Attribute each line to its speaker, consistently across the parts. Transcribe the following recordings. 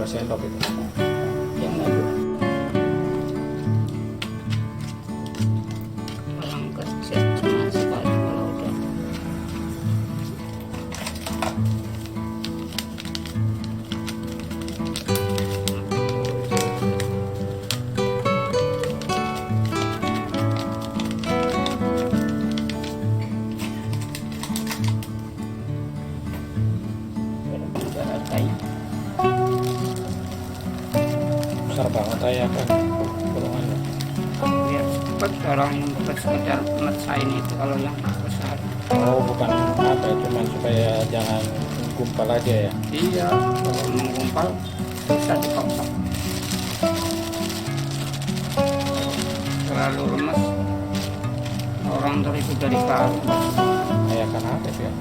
Speaker 1: 2 sendok itu.
Speaker 2: Yang itu kurang kecil cuma sekali kalau udah.
Speaker 1: Besar banget ya kan bolongannya.
Speaker 2: Biar cepat orang yang sekedar mecahin itu kalau yang besar.
Speaker 1: Oh, bukan apa ya, cuman supaya jangan gumpal aja ya.
Speaker 2: Iya, kalau menggumpal susah dipaksa. Terlalu lemes, orang itu dari kali.
Speaker 1: Kayak kan apa sih ya?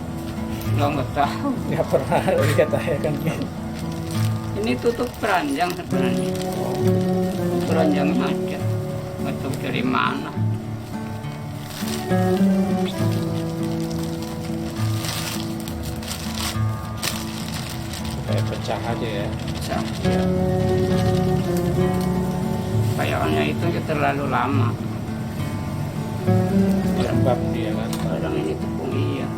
Speaker 2: Nggak tahu.
Speaker 1: Nggak pernah lihat ya kan.
Speaker 2: Ini tutup keranjang sebenarnya. Keranjang aja, nggak tahu dari mana.
Speaker 1: Kayak pecah aja ya.
Speaker 2: Pecah. Ya. Kayaknya itu terlalu lama.
Speaker 1: Lembab dia kan.
Speaker 2: Kadang ini tepung iya.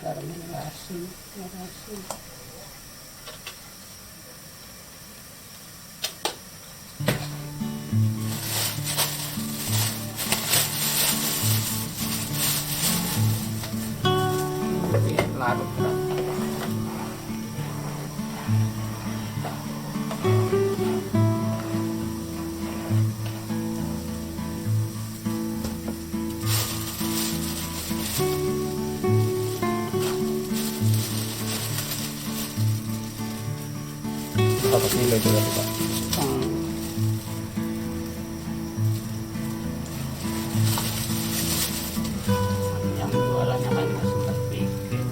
Speaker 2: Fermentasi. Larut berat.
Speaker 1: Berapa kilo itu tadi Pak?
Speaker 2: Yang jualannya kan masih terpikir.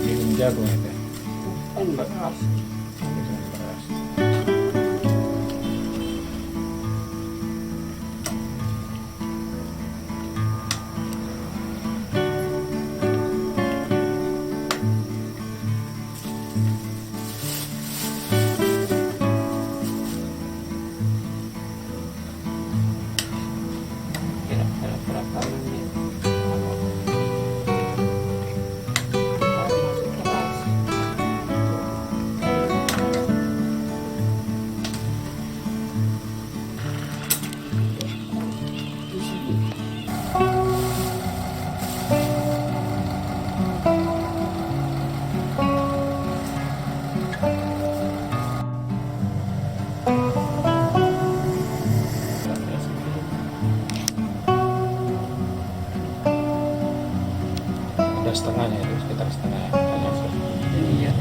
Speaker 1: Jagung jagung itu.
Speaker 2: Kan beras.
Speaker 1: Beras.
Speaker 2: Kira-kira berapa menit? Masih keras.
Speaker 1: Ada setengahnya itu, sekitar setengah.
Speaker 2: Iya.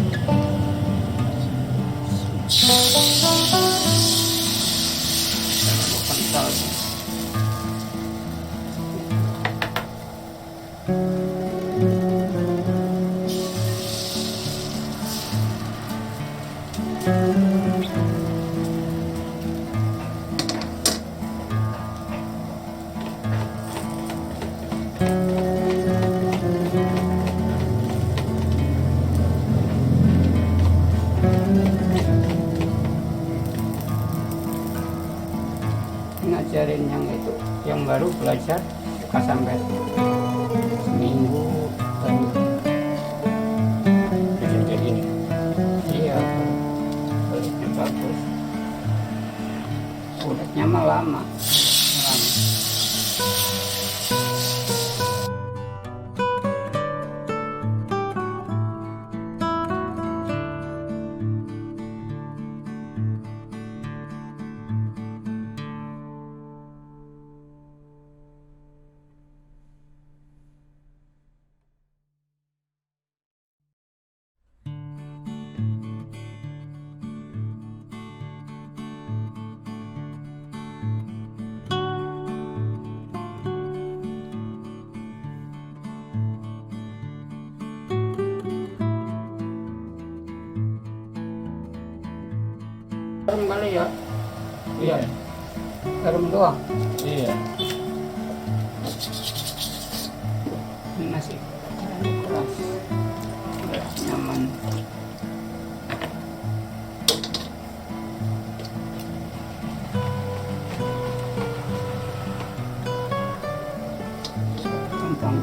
Speaker 2: Terlalu kental. Ngajarin yang itu, yang baru belajar suka sampai seminggu baru.
Speaker 1: Bikin kayak gini.
Speaker 2: Iya, kulitnya bagus. Kulitnya mah lama. Garam kali ya. Iya,
Speaker 1: Iya.
Speaker 2: garam doang.
Speaker 1: Iya.
Speaker 2: Ini nasi terlalu keras, nggak nyaman. Tentang